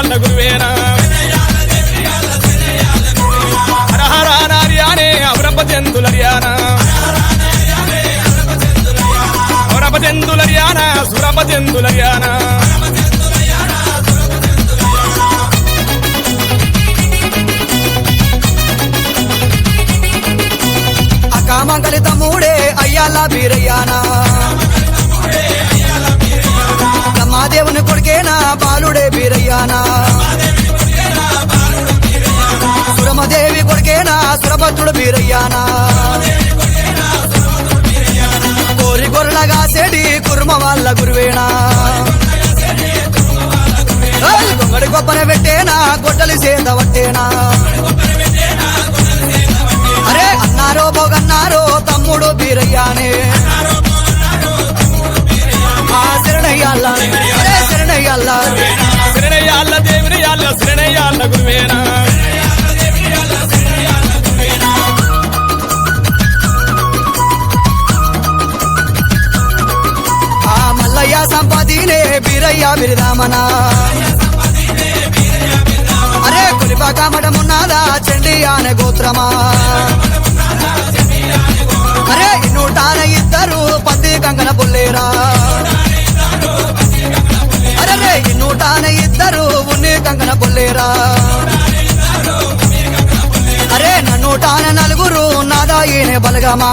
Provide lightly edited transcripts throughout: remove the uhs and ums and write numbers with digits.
శరణయ్యాళ్ళ గురువేనా హరహర నార్యానే అవరపజంతులర్యానా అవరపజంతులర్యానా సురపజంతులర్యానా కామంగలి తమ్ముడే అయ్యాల బీరయ్యానా బ్రహ్మాదేవుని కొడుకేనా బాలుడే బీరయ్యానా సురమదేవి కొడుకేనా సురభద్రుడు బీరయ్యానా కోరి గొర్రెలగా సెడి కుర్మ వాళ్ళ గురువేనా గొంగడి గొప్పన పెట్టేనా గొడ్డలి సేద పట్టేనా అరే అన్నారో బొగన్నారో తమ్ముడు బీరయ్యానే శరణయ్యాళ్ళ శరణయ్యాళ్ళ శరణయ్యాళ్ళ దేవిరయ్యాళ్ళ శరణయ్యాళ్ళ గురువేనా మల్లయ్య సంపదినే బీరయ్య బిరిదామనా అరే కులిపాక మఠమున్నాదా చండి అనే గోత్రమా అరే నూటాన ఇద్దరు పత్తి కంకణ పుల్లేరా అరే నూటాన ఇద్దరు ఉన్ని కంకణ పుల్లేరా అరే నూటాన నలుగురు నాదా ఈయన బలగమా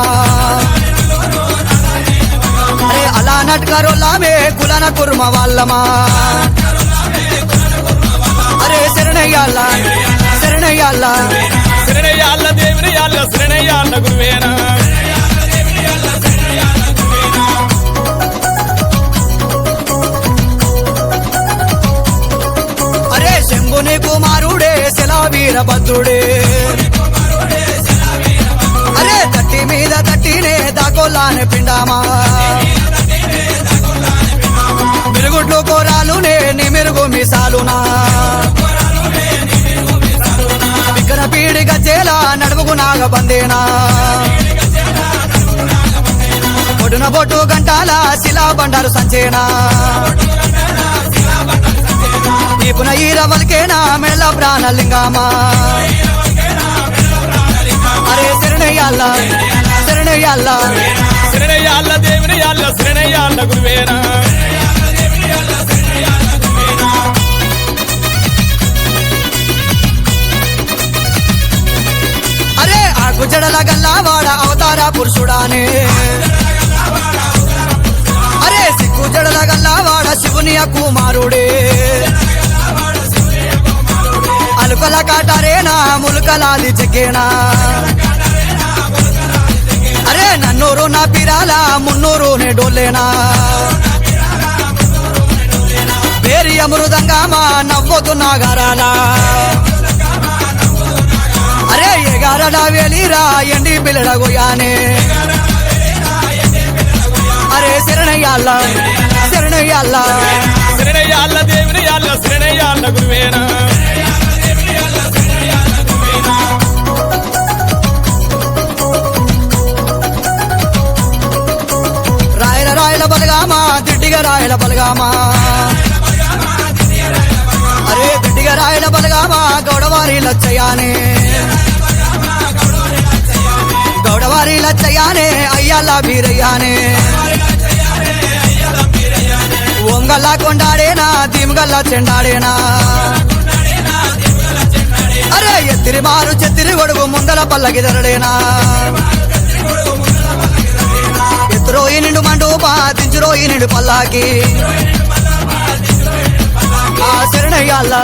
అరే అలా నట్కరోలామే కులన కుర్మ వాళ్ళమా అరే శరణయ్యాళ్ళ శరణయ్యాళ్ళ శరణయ్యాళ్ళ దేవిరయ్యాళ్ళ శరణయ్యాళ్ళ గురువేనా అరే శంభుని కుమారుడే శిలా వీరభద్రుడే అరే తట్టి మీద తట్టినే దాకోలానే పిండామా మిరుగుడ్లు కోరాలునే నిమిరుగు మిసాలునా వికర పీడి గజ్జేలా నడుముకు నాగబందేనా పొడున బొట్టు గంటాల శిలా బండారు సంచేనా నీపున ఈరవల్కేనా మెళ్ళ ప్రాణలింగమా అరే శరణయ్యాళ్ళ శరణయ్యాళ్ళ శరణయ్యాళ్ళ దేవిరయ్యాళ్ళ శరణయ్యాళ్ళ గురువేనా అరే ఆ గుజడల గల్లావాడ అవతార పురుషుడానే అరే సిగ్గు జడల గల్లావాడ శివుని కుమారుడే అలుకల కాటారేనా ములుకలాది చెక్కేనా అరే నన్నూరు నా పిరాల మున్నూరు నే డోలేనా పేరి అమృదంగామా నవ్వొద్దు నాగారాల అరే ఎగారడా వేలిరా ఎండి పిల్లడగోయానే అరే శరణయ్యాళ్ళ శరణయ్యాళ్ళ శరణయ్యాళ్ళ దేవిరయ్యాళ్ళ శరణయ్యాళ్ళ గురువేనా రాయల రాయల బలగామా దిడ్డిగా రాయల బలగామా అరే దిడ్డిగా రాయల బలగామా గౌడవారి లచ్చయానే గౌడవారి లచ్చయానే అయ్యాల బీరయ్యానే ఒంగల్లా కొండాడేనా దిమగల్లా చెండాడేనా అరే ఎత్తిరి మారు చెత్తిరి గొడుగు ముందల పల్లకి ధరడేనా ఎత్తురోయి నిండు మండూపా దించురోయి నిండు పల్లాకి శరణయ్యాళ్ళ